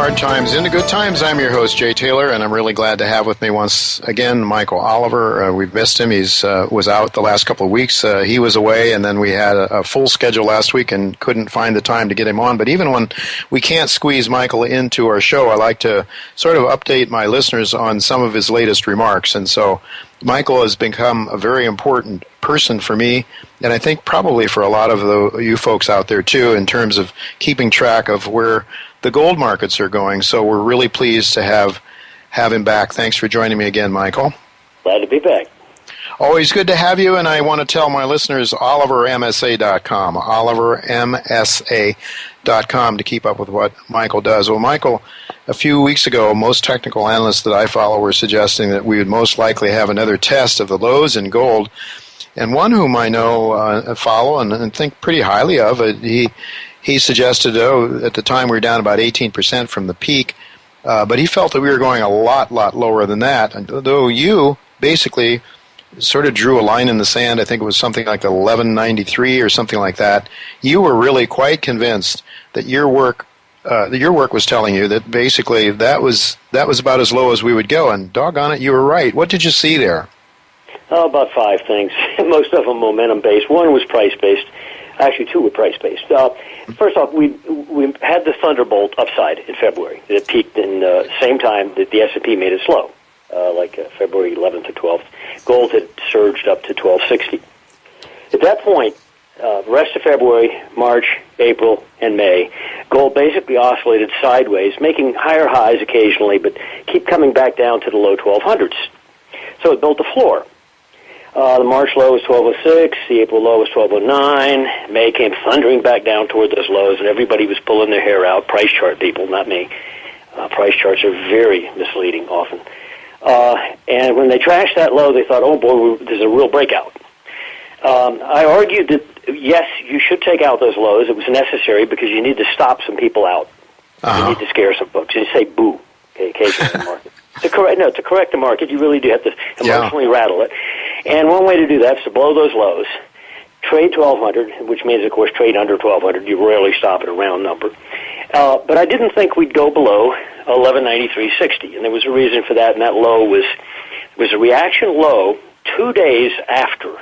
hard times into good times. I'm your host, Jay Taylor, and I'm really glad to have with me once again Michael Oliver. We've missed him. He's was out the last couple of weeks. He was away, and then we had a full schedule last week and couldn't find the time to get him on. But even when we can't squeeze Michael into our show, I like to sort of update my listeners on some of his latest remarks. And so Michael has become a very important person for me, and I think probably for a lot of you folks out there too, in terms of keeping track of where the gold markets are going. So we're really pleased to have him back. Thanks for joining me again, Michael. Glad to be back. Always good to have you, and I want to tell my listeners olivermsa.com, olivermsa.com, to keep up with what Michael does. Well, Michael, a few weeks ago, most technical analysts that I follow were suggesting that we would most likely have another test of the lows in gold. And one whom I know, follow, and think pretty highly of, he suggested, at the time we were down about 18% from the peak, but he felt that we were going a lot lower than that. And though you basically sort of drew a line in the sand, I think it was something like 1193 or something like that, you were really quite convinced that your work was telling you that basically that was about as low as we would go. And doggone it, you were right. What did you see there? Oh, about 5 things. Most of them momentum-based. One was price-based. Actually, 2 were price-based. First off, we had the Thunderbolt upside in February. It peaked in the same time that the S&P made it slow, February 11th or 12th. Gold had surged up to 1260. At that point, the rest of February, March, April, and May, gold basically oscillated sideways, making higher highs occasionally, but keep coming back down to the low 1200s. So it built a floor. The March low was 1206, the April low was 1209, May came thundering back down toward those lows, and everybody was pulling their hair out, price chart people, not me. Price charts are very misleading often. And when they trashed that low, they thought, oh boy, there's a real breakout. I argued that, yes, you should take out those lows. It was necessary because you need to stop some people out. You need to scare some folks. You say boo, okay, occasionally in the market. To correct the market, you really do have to emotionally rattle it. And one way to do that is to blow those lows, trade 1200, which means, of course, trade under 1200. You rarely stop at a round number. But I didn't think we'd go below 1193.60, and there was a reason for that, and that low was a reaction low 2 days after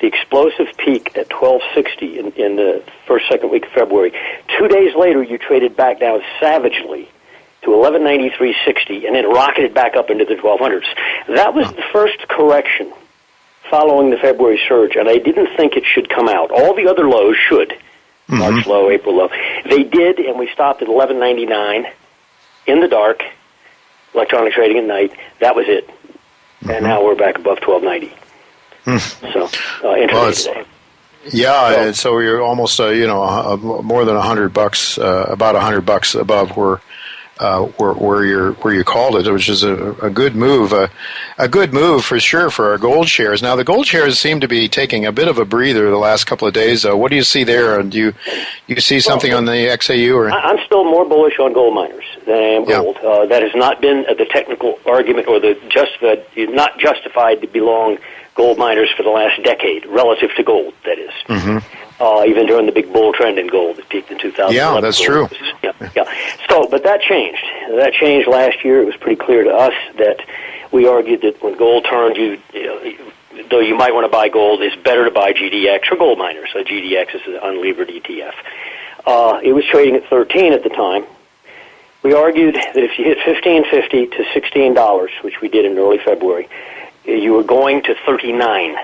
the explosive peak at 1260 in the second week of February. 2 days later, you traded back down savagely to 1193.60, and then rocketed back up into the 1200s. That was the first correction following the February surge, and I didn't think it should come out. All the other lows should. March low, April low. They did, and we stopped at 1199 in the dark, electronic trading at night. That was it. And now we're back above 1290. So, interesting today. Yeah, so you're almost, more than $100, about $100 above where you called it, which is a good move, a good move for sure for our gold shares. Now the gold shares seem to be taking a bit of a breather the last couple of days. What do you see there? And do you see something on the XAU? Or I'm still more bullish on gold miners than I am gold. That has not been the technical argument or not justified to belong gold miners for the last decade relative to gold. That is. Even during the big bull trend in gold, it peaked in 2011. Yeah, that's true. So, but that changed. That changed last year. It was pretty clear to us that we argued that when gold turned, though you might want to buy gold, it's better to buy GDX or gold miners. So GDX is an unlevered ETF. It was trading at 13 at the time. We argued that if you hit $15.50 to $16, which we did in early February, you were going to 39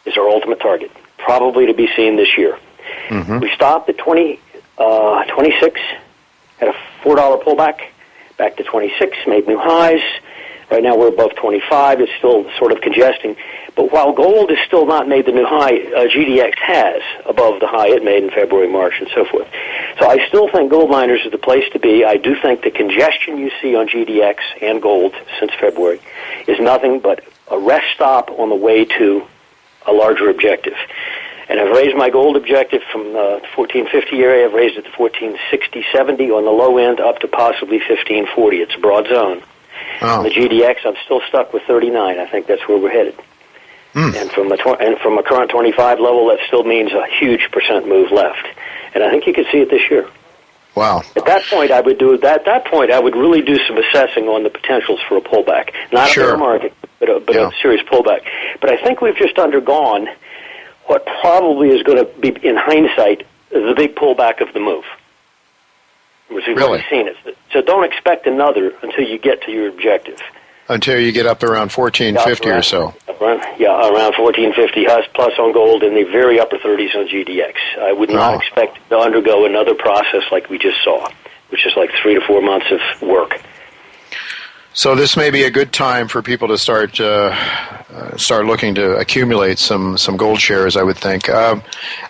is our ultimate target, probably to be seen this year. We stopped at 26, had a $4 pullback, back to 26, made new highs. Right now we're above 25. It's still sort of congesting. But while gold has still not made the new high, GDX has above the high it made in February, March, and so forth. So I still think gold miners are the place to be. I do think the congestion you see on GDX and gold since February is nothing but a rest stop on the way to a larger objective. And I've raised my gold objective from the 1450 area. I've raised it to 1460, 70 on the low end up to possibly 1540. It's a broad zone. On the GDX, I'm still stuck with 39. I think that's where we're headed. And from a current 25 level, that still means a huge percent move left. And I think you can see it this year. Wow. At that point, I would really do some assessing on the potentials for a pullback. Not a bear market, but a serious pullback. But I think we've just undergone what probably is going to be, in hindsight, the big pullback of the move. We've already seen it. So don't expect another until you get to your objective. Until you get up around 1450 or so. Around 1450 plus on gold in the very upper 30s on GDX. I would not expect to undergo another process like we just saw, which is like 3 to 4 months of work. So this may be a good time for people to start looking to accumulate some gold shares, I would think. I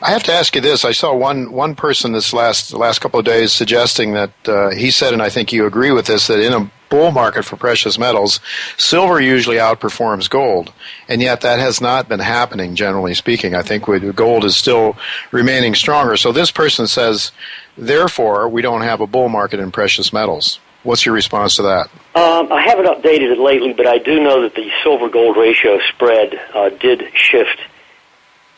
have to ask you this. I saw one person this last couple of days suggesting that he said, and I think you agree with this, that in a bull market for precious metals, silver usually outperforms gold, and yet that has not been happening, generally speaking. I think gold is still remaining stronger. So this person says, therefore, we don't have a bull market in precious metals. What's your response to that? I haven't updated it lately, but I do know that the silver-gold ratio spread did shift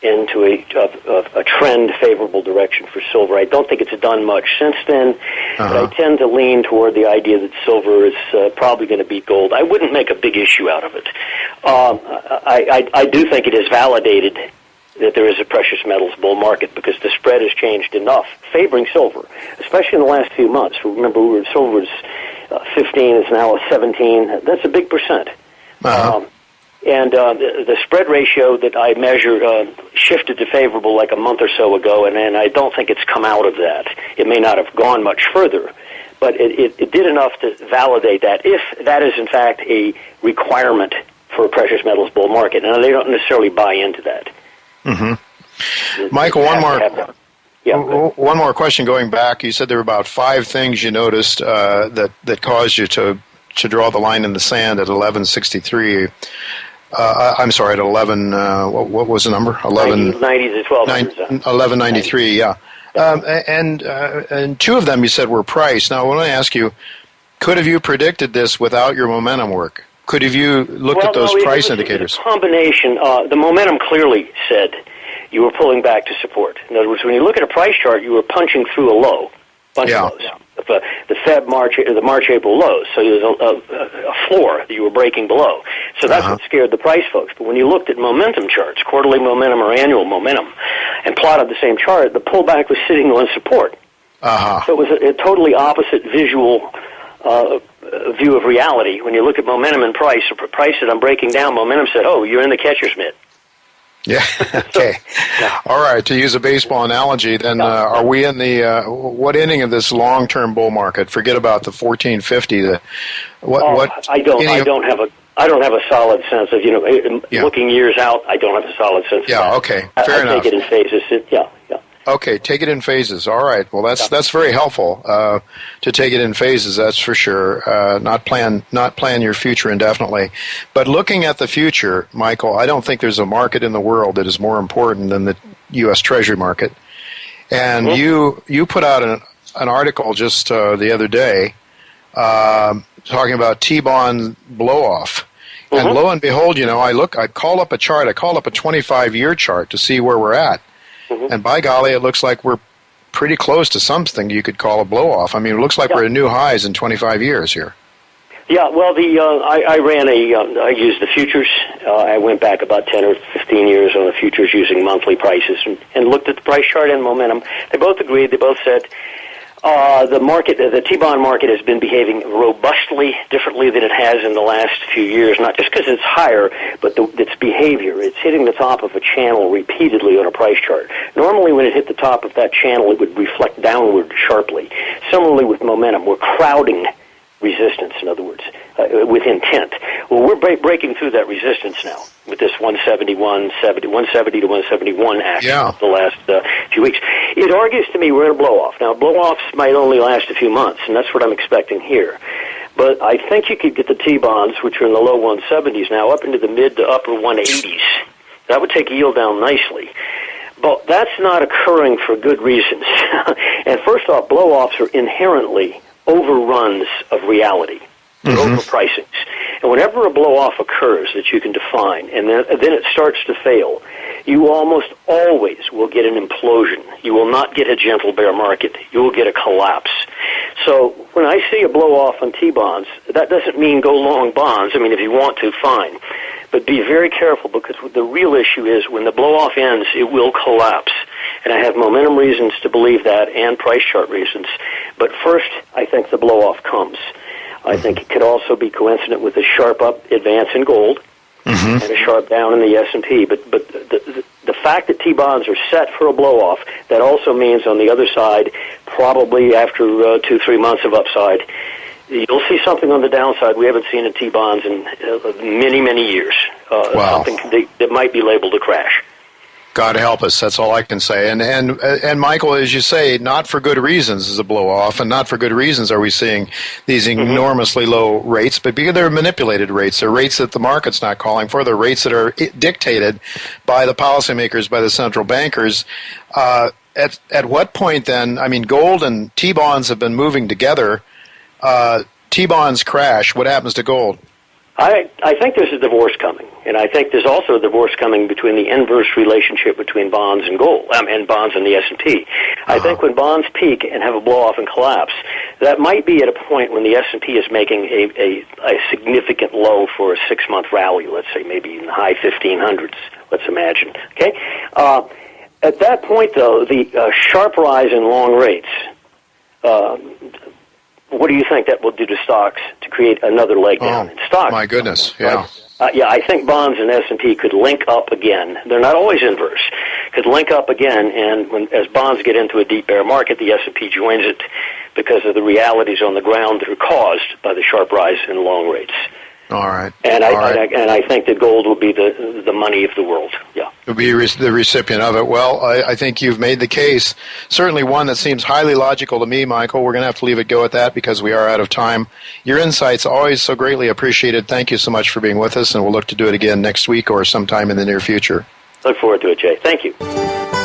into a trend favorable direction for silver. I don't think it's done much since then, but I tend to lean toward the idea that silver is probably going to beat gold. I wouldn't make a big issue out of it. I do think it is validated that there is a precious metals bull market because the spread has changed enough, favoring silver, especially in the last few months. Remember, silver was 15, it's now 17. That's a big percent. And the spread ratio that I measure shifted to favorable like a month or so ago, and I don't think it's come out of that. It may not have gone much further, but it did enough to validate that, if that is in fact a requirement for a precious metals bull market. Now, they don't necessarily buy into that. Michael, one more question going back. You said there were about 5 things you noticed that caused you to draw the line in the sand at 1163. I'm sorry, at 11. What was the number? 1190 to 1200. 1193. Yeah. And 2 of them you said were price. Now, I want to ask you, could have you predicted this without your momentum work? Could have you looked at those price indicators? It was a combination. The momentum clearly said you were pulling back to support. In other words, when you look at a price chart, you were punching through a low, bunch of lows. The Feb the March-April lows. So there's a floor that you were breaking below. So that's what scared the price folks. But when you looked at momentum charts, quarterly momentum or annual momentum, and plotted the same chart, the pullback was sitting on support. So it was a totally opposite visual view of reality. When you look at momentum and price, or price that I'm breaking down, momentum said, oh, you're in the catcher's mitt. Yeah. Okay. All right. To use a baseball analogy, then are we in the what inning of this long-term bull market? Forget about the 1450. I don't have a solid sense of looking years out. I don't have a solid sense. Yeah. Of that. Okay. Fair enough. I take it in phases. Yeah. Okay, take it in phases. All right. Well, that's very helpful to take it in phases. That's for sure. Not plan your future indefinitely, but looking at the future, Michael. I don't think there's a market in the world that is more important than the U.S. Treasury market. And you put out an article just the other day talking about T-bond blowoff. And lo and behold, I call up a chart. I call up a 25-year chart to see where we're at. And by golly, it looks like we're pretty close to something you could call a blow-off. I mean, it looks like we're at new highs in 25 years here. Yeah, well, I used the futures. I went back about 10 or 15 years on the futures using monthly prices and looked at the price chart and momentum. They both agreed. They both said the T-bond market has been behaving robustly differently than it has in the last few years, not just because it's higher, but its behavior. It's hitting the top of a channel repeatedly on a price chart. Normally when it hit the top of that channel, it would reflect downward sharply. Similarly with momentum, we're crowding resistance, in other words, with intent. Well, we're breaking through that resistance now with this 170 to 171 action the last few weeks. It argues to me we're in a blow-off. Now, blow-offs might only last a few months, and that's what I'm expecting here. But I think you could get the T-bonds, which are in the low 170s now, up into the mid to upper 180s. That would take yield down nicely. But that's not occurring for good reasons. And first off, blow-offs are inherently overruns of reality. They're overpricings. And whenever a blow-off occurs that you can define, and then it starts to fail, you almost always will get an implosion. You will not get a gentle bear market. You will get a collapse. So when I see a blow-off on T-bonds, that doesn't mean go long bonds. I mean, if you want to, fine. But be very careful, because the real issue is when the blow-off ends, it will collapse. And I have momentum reasons to believe that and price chart reasons. But first, I think the blow-off comes. I think it could also be coincident with a sharp up advance in gold and a sharp down in the S&P. But the fact that T-bonds are set for a blow-off, that also means on the other side, probably after 2-3 months of upside, you'll see something on the downside we haven't seen in T-bonds in many, many years. Wow. Something that might be labeled a crash. God help us. That's all I can say. And Michael, as you say, not for good reasons is a blow-off, and not for good reasons are we seeing these enormously low rates, but because they're manipulated rates. They're rates that the market's not calling for. They're rates that are dictated by the policymakers, by the central bankers. At what point then, I mean, gold and T-bonds have been moving together. T-bonds crash. What happens to gold? I think there's a divorce coming, and I think there's also a divorce coming between the inverse relationship between bonds and gold, and bonds and the S&P. I think when bonds peak and have a blow-off and collapse, that might be at a point when the S&P is making a significant low for a 6-month rally, let's say maybe in the high 1500s, let's imagine. Okay? At that point, though, the sharp rise in long rates, what do you think that will do to stocks to create another leg down in stocks? My goodness, yeah. Yeah, I think bonds and S&P could link up again. They're not always inverse. Could link up again, and as bonds get into a deep bear market, the S&P joins it because of the realities on the ground that are caused by the sharp rise in long rates. All right. And I think that gold will be the money of the world. Yeah. Will be the recipient of it. Well, I think you've made the case. Certainly one that seems highly logical to me, Michael. We're going to have to leave it go at that because we are out of time. Your insights always so greatly appreciated. Thank you so much for being with us, and we'll look to do it again next week or sometime in the near future. Look forward to it, Jay. Thank you.